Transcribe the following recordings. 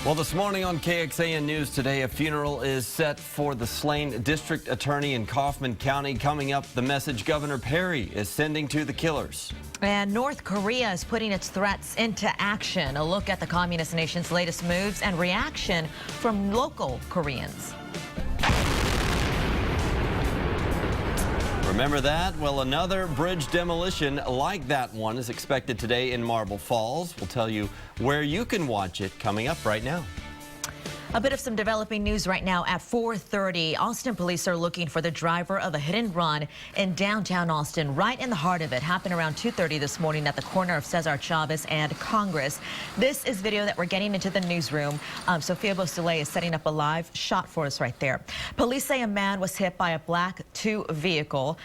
Well, this morning on KXAN News today, a funeral is set for the slain district attorney in Kaufman County. Coming up, the message Governor Perry is sending to the killers. And North Korea is putting its threats into action. A look at the communist nation's latest moves and reaction from local Koreans. Remember that? Well, another bridge demolition like that one is expected today in Marble Falls. We'll tell you where you can watch it coming up right now. A bit of some developing news right now at 4:30. Austin police are looking for the driver of a hit and run in downtown Austin, right in the heart of it. Happened around 2:30 this morning at the corner of Cesar Chavez and Congress. This is video that we're getting into the newsroom. Sophia Beausoleil is setting up a live shot for us right there. Police say a man was hit by a black two-door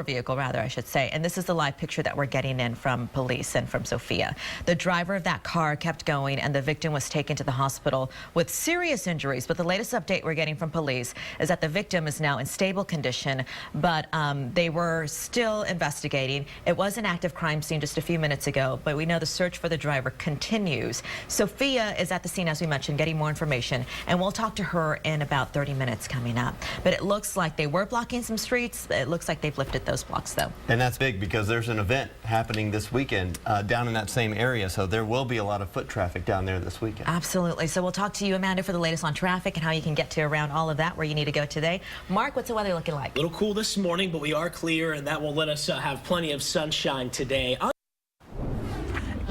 vehicle, rather, I should say. And this is the live picture that we're getting in from police and from Sophia. The driver of that car kept going, and the victim was taken to the hospital with serious injuries. But the latest update we're getting from police is that the victim is now in stable condition, but they were still investigating. It was an active crime scene just a few minutes ago, but we know the search for the driver continues. Sophia is at the scene, as we mentioned, getting more information, and we'll talk to her in about 30 minutes coming up. But it looks like they were blocking some streets. It looks like they've lifted those blocks, though. And that's big because there's an event happening this weekend down in that same area, so there will be a lot of foot traffic down there this weekend. Absolutely. So we'll talk to you, Amanda, for the latest on traffic and how you can get to around all of that, where you need to go today. Mark, what's the weather looking like? A little cool this morning, but we are clear, and that will let us have plenty of sunshine today.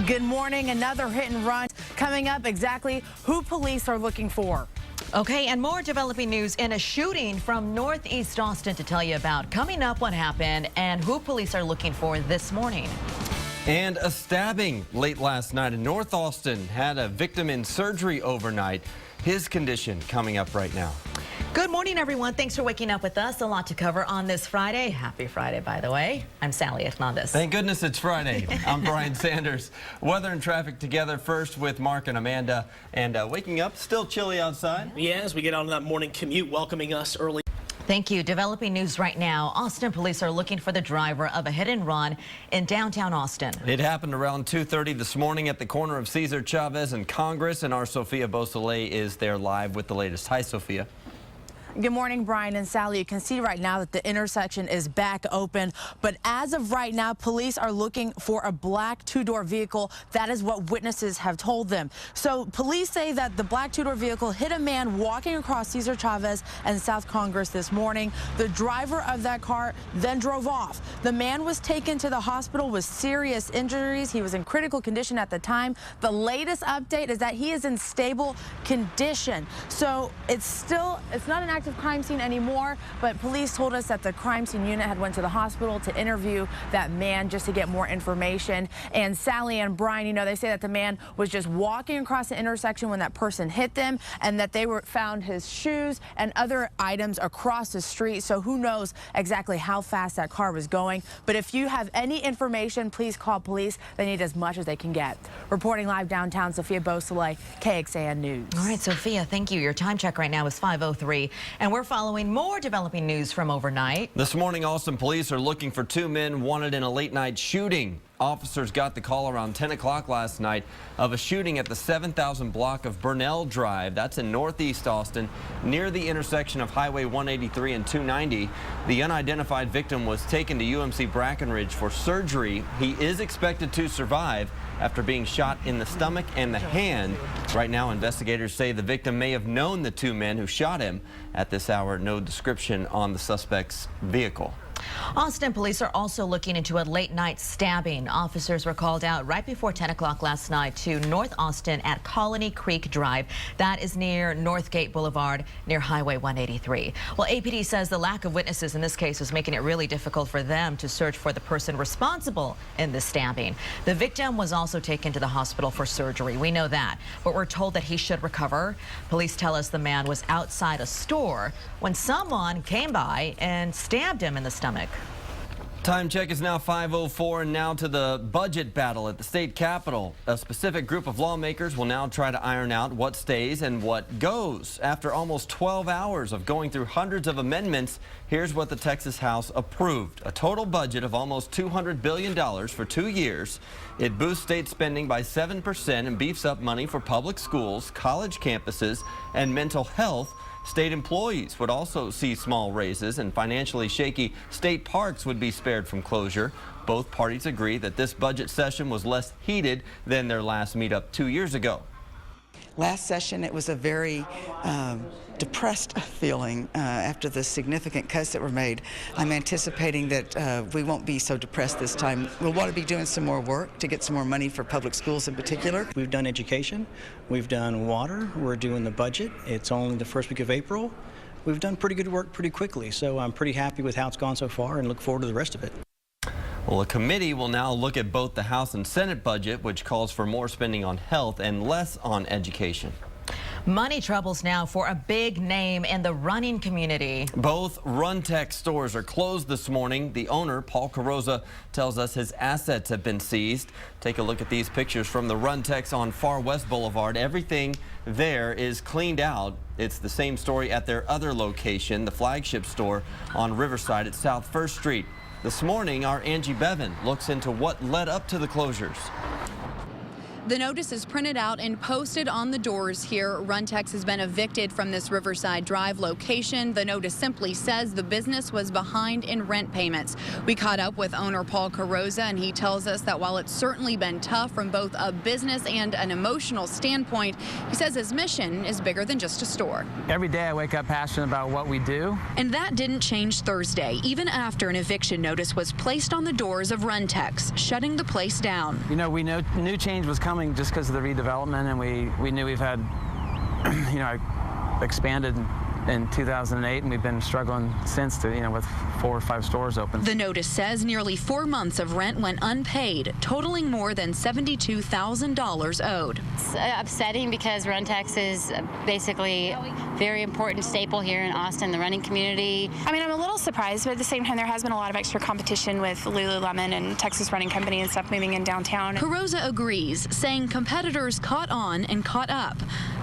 Good morning. Another hit and run coming up. Exactly who police are looking for. Okay, and more developing news in a shooting from Northeast Austin to tell you about. Coming up, what happened and who police are looking for this morning. And a stabbing late last night in North Austin had a victim in surgery overnight. His condition coming up right now. Good morning, everyone. Thanks for waking up with us. A lot to cover on this Friday. Happy Friday, by the way. I'm Sally Hernandez. Thank goodness it's Friday. I'm Brian Sanders. Weather and traffic together first with Mark and Amanda. And waking up, still chilly outside. Yeah, as we get on that morning commute, welcoming us early. Thank you. Developing news right now. Austin police are looking for the driver of a hit and run in downtown Austin. It happened around 2:30 this morning at the corner of Cesar Chavez and Congress, and our Sophia Beausoleil is there live with the latest. Hi, Sophia. Good morning, Brian and Sally. You can see right now that the intersection is back open, but as of right now, police are looking for a black two-door vehicle. That is what witnesses have told them. So police say that the black two-door vehicle hit a man walking across Cesar Chavez and South Congress this morning. The driver of that car then drove off. The man was taken to the hospital with serious injuries. He was in critical condition at the time. The latest update is that he is in stable condition. So it's not an active crime scene anymore, but police told us that the crime scene unit had went to the hospital to interview that man just to get more information. And Sally and Brian, you know, they say that the man was just walking across the intersection when that person hit them, and that they found his shoes and other items across the street. So who knows exactly how fast that car was going. But if you have any information, please call police. They need as much as they can get. Reporting live downtown, Sophia Beausoleil, KXAN News. All right, Sophia, thank you. Your time check right now is 5:03. And we're following more developing news from overnight. This morning, Austin police are looking for two men wanted in a late-night shooting. Officers got the call around 10 o'clock last night of a shooting at the 7000 block of Burnell Drive. That's in Northeast Austin, near the intersection of Highway 183 and 290. The unidentified victim was taken to UMC Brackenridge for surgery. He is expected to survive after being shot in the stomach and the hand. Right now, investigators say the victim may have known the two men who shot him. At this hour, no description on the suspect's vehicle. Austin police are also looking into a late-night stabbing. Officers were called out right before 10 o'clock last night to North Austin at Colony Creek Drive. That is near Northgate Boulevard, near Highway 183. Well, APD says the lack of witnesses in this case was making it really difficult for them to search for the person responsible in the stabbing. The victim was also taken to the hospital for surgery. We know that, but we're told that he should recover. Police tell us the man was outside a store when someone came by and stabbed him in the stomach. Time check is now 5:04, and now to the budget battle at the state capitol. A specific group of lawmakers will now try to iron out what stays and what goes. After almost 12 hours of going through hundreds of amendments, here's what the Texas House approved. A total budget of almost $200 billion for 2 years. It boosts state spending by 7% and beefs up money for public schools, college campuses, and mental health. State employees would also see small raises, and financially shaky state parks would be spared from closure. Both parties agree that this budget session was less heated than their last meetup 2 years ago. Last session, it was a very depressed feeling after the significant cuts that were made. I'm anticipating that we won't be so depressed this time. We'll want to be doing some more work to get some more money for public schools in particular. We've done education, we've done water, we're doing the budget. It's only the first week of April. We've done pretty good work pretty quickly, so I'm pretty happy with how it's gone so far and look forward to the rest of it. Well, a committee will now look at both the House and Senate budget, which calls for more spending on health and less on education. Money troubles now for a big name in the running community. Both Runtex stores are closed this morning. The owner, Paul Carrozza, tells us his assets have been seized. Take a look at these pictures from the Runtex on Far West Boulevard. Everything there is cleaned out. It's the same story at their other location, the flagship store on Riverside at South 1st Street. This morning, our Angie Bevan looks into what led up to the closures. The notice is printed out and posted on the doors here. Runtex has been evicted from this Riverside Drive location. The notice simply says the business was behind in rent payments. We caught up with owner Paul Carrozza, and he tells us that while it's certainly been tough from both a business and an emotional standpoint, he says his mission is bigger than just a store. Every day I wake up passionate about what we do. And that didn't change Thursday, even after an eviction notice was placed on the doors of Runtex, shutting the place down. You know, we knew change was coming just because of the redevelopment, and we knew we've had, you know, expanded in 2008, and we've been struggling since to, you know, with 4 or 5 stores open. The notice says nearly 4 months of rent went unpaid, totaling more than $72,000 owed. It's upsetting because Runtex is basically a very important staple here in Austin, the running community. I mean, I'm a little surprised, but at the same time, there has been a lot of extra competition with Lululemon and Texas Running Company and stuff moving in downtown. Carrozza agrees, saying competitors caught on and caught up,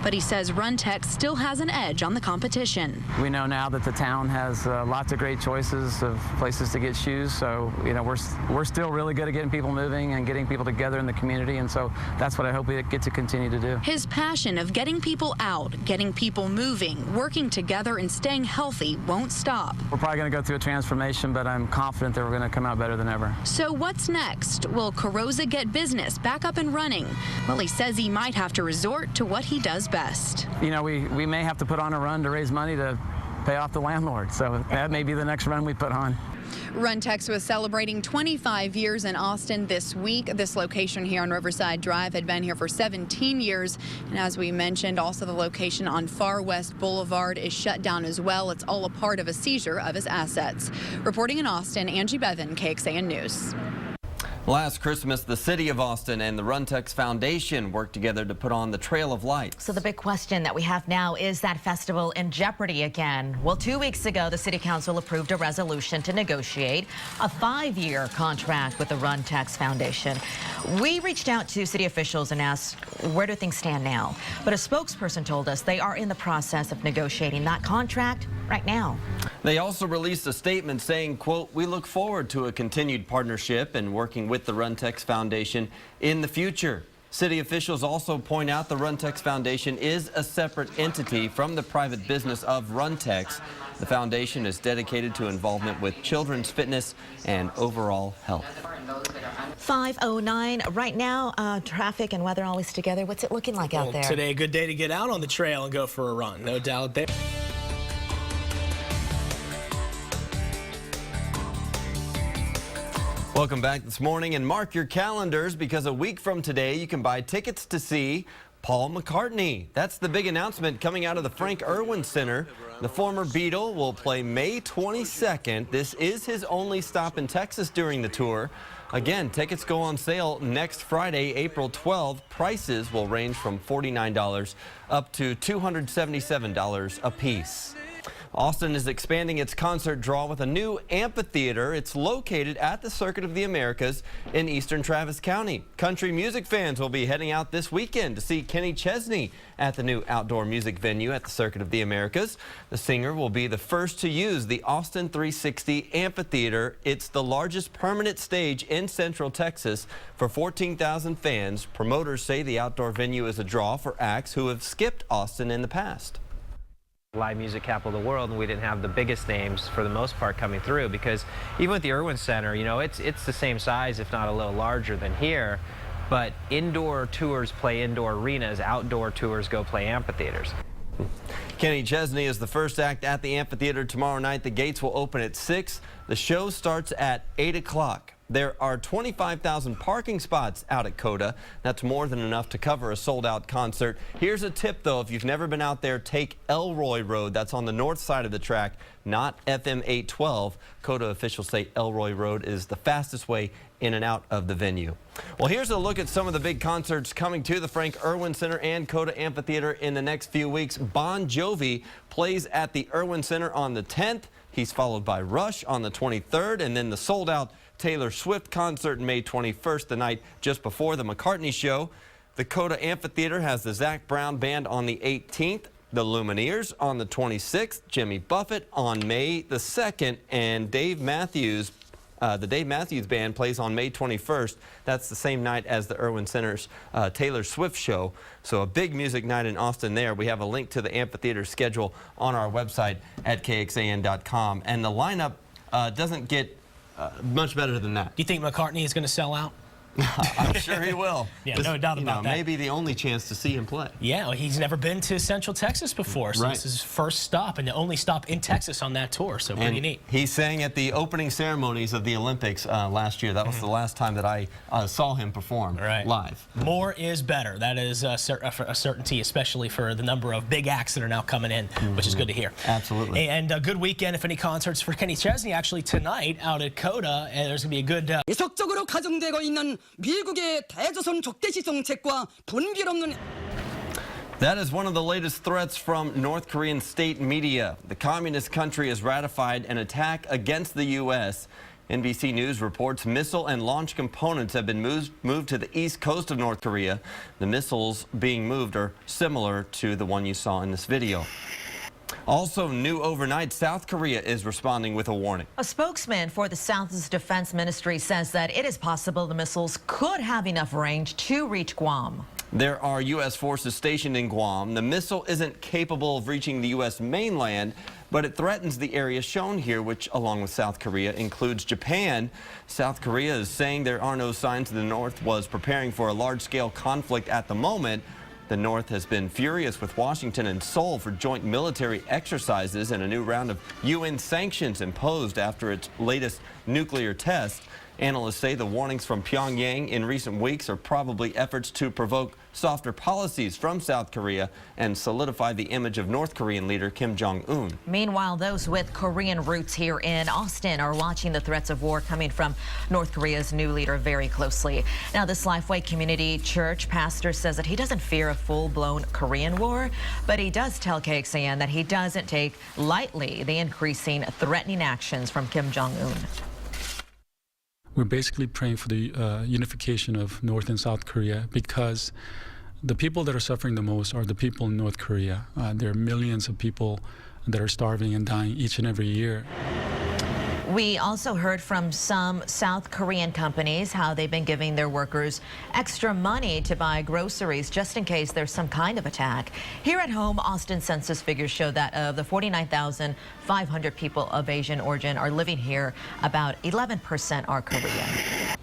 but he says Runtex still has an edge on the competition. We know now that the town has lots of great choices of places to get shoes, so you know we're still really good at getting people moving and getting people together in the community, and so that's what I hope we get to continue to do. His passion of getting people out, getting people moving, working together and staying healthy won't stop. We're probably going to go through a transformation, but I'm confident that we're going to come out better than ever. So what's next? Will Carrozza get business back up and running? Well, he says he might have to resort to what he does best. You know, we may have to put on a run to raise money to pay off the landlord, so that may be the next run we put on. Runtex was celebrating 25 years in Austin this week. This location here on Riverside Drive had been here for 17 years. And as we mentioned, also the location on Far West Boulevard is shut down as well. It's all a part of a seizure of his assets. Reporting in Austin, Angie Bevan, KXAN News. Last Christmas, the city of Austin and the Runtex Foundation worked together to put on the Trail of Lights. So the big question that we have now, is that festival in jeopardy again? Well, 2 weeks ago, the city council approved a resolution to negotiate a 5-year contract with the Runtex Foundation. We reached out to city officials and asked, where do things stand now? But a spokesperson told us they are in the process of negotiating that contract right now. They also released a statement saying, quote, "We look forward to a continued partnership and working with the Runtex Foundation in the future." City officials also point out the Runtex Foundation is a separate entity from the private business of Runtex. The foundation is dedicated to involvement with children's fitness and overall health. 5:09 right now. Traffic and weather always together. What's it looking like out there? Today, a good day to get out on the trail and go for a run, no doubt there. Welcome back this morning, and mark your calendars because a week from today you can buy tickets to see Paul McCartney. That's the big announcement coming out of the Frank Irwin Center. The former Beatle will play May 22nd. This is his only stop in Texas during the tour. Again, tickets go on sale next Friday, April 12th. Prices will range from $49 up to $277 a piece. Austin is expanding its concert draw with a new amphitheater. It's located at the Circuit of the Americas in eastern Travis County. Country music fans will be heading out this weekend to see Kenny Chesney at the new outdoor music venue at the Circuit of the Americas. The singer will be the first to use the Austin 360 Amphitheater. It's the largest permanent stage in Central Texas for 14,000 fans. Promoters say the outdoor venue is a draw for acts who have skipped Austin in the past. Live music capital of the world, and we didn't have the biggest names for the most part coming through, because even with the Irwin Center, you know, it's the same size, if not a little larger than here, but indoor tours play indoor arenas, outdoor tours go play amphitheaters. Kenny Chesney is the first act at the amphitheater tomorrow night. The gates will open at 6. The show starts at 8 o'clock. There are 25,000 parking spots out at COTA. That's more than enough to cover a sold-out concert. Here's a tip, though. If you've never been out there, take Elroy Road. That's on the north side of the track, not FM 812. COTA officials say Elroy Road is the fastest way in and out of the venue. Well, here's a look at some of the big concerts coming to the Frank Irwin Center and COTA Amphitheater in the next few weeks. Bon Jovi plays at the Irwin Center on the 10th. He's followed by Rush on the 23rd, and then the sold-out Taylor Swift concert May 21st, the night just before the McCartney show. The COTA Amphitheater has the Zac Brown Band on the 18th, the Lumineers on the 26th, Jimmy Buffett on May the 2nd, and Dave Matthews, the Dave Matthews Band plays on May 21st. That's the same night as the Irwin Center's Taylor Swift show. So a big music night in Austin there. We have a link to the amphitheater schedule on our website at kxan.com. And the lineup doesn't get much better than that. Do you think McCartney is going to sell out? I'm sure he will. Yeah, no doubt about that. Maybe the only chance to see him play. Yeah, well, he's never been to Central Texas before, so This is his first stop and the only stop in Texas on that tour, so pretty neat. He sang at the opening ceremonies of the Olympics last year. That was the last time that I saw him perform live. More is better. That is a certainty, especially for the number of big acts that are now coming in, which is good to hear. Absolutely. And a good weekend, if any, concerts for Kenny Chesney actually tonight out at COTA, and there's going to be a good... 계속적으로 가정되고 있는 미국의 대조선 적대시 정책과 분별 없는. That is one of the latest threats from North Korean state media. The communist country has ratified an attack against the U.S. NBC News reports missile and launch components have been moved to the east coast of North Korea. The missiles being moved are similar to the one you saw in this video. Also new overnight, South Korea is responding with a warning. A spokesman for the South's defense ministry says that it is possible the missiles could have enough range to reach Guam. There are U.S. forces stationed in Guam. The missile isn't capable of reaching the U.S. mainland, but it threatens the area shown here, which, along with South Korea, includes Japan. South Korea is saying there are no signs the North was preparing for a large-scale conflict at the moment. The North has been furious with Washington and Seoul for joint military exercises and a new round of UN sanctions imposed after its latest nuclear test. Analysts say the warnings from Pyongyang in recent weeks are probably efforts to provoke softer policies from South Korea and solidify the image of North Korean leader Kim Jong-un. Meanwhile, those with Korean roots here in Austin are watching the threats of war coming from North Korea's new leader very closely. Now, this Lifeway Community Church pastor says that he doesn't fear a full-blown Korean war, but he does tell KXAN that he doesn't take lightly the increasing threatening actions from Kim Jong-un. We're basically praying for the unification of North and South Korea, because the people that are suffering the most are the people in North Korea. There are millions of people that are starving and dying each and every year. We also heard from some South Korean companies how they've been giving their workers extra money to buy groceries just in case there's some kind of attack. Here at home, Austin census figures show that of the 49,500 people of Asian origin are living here, about 11% are Korean.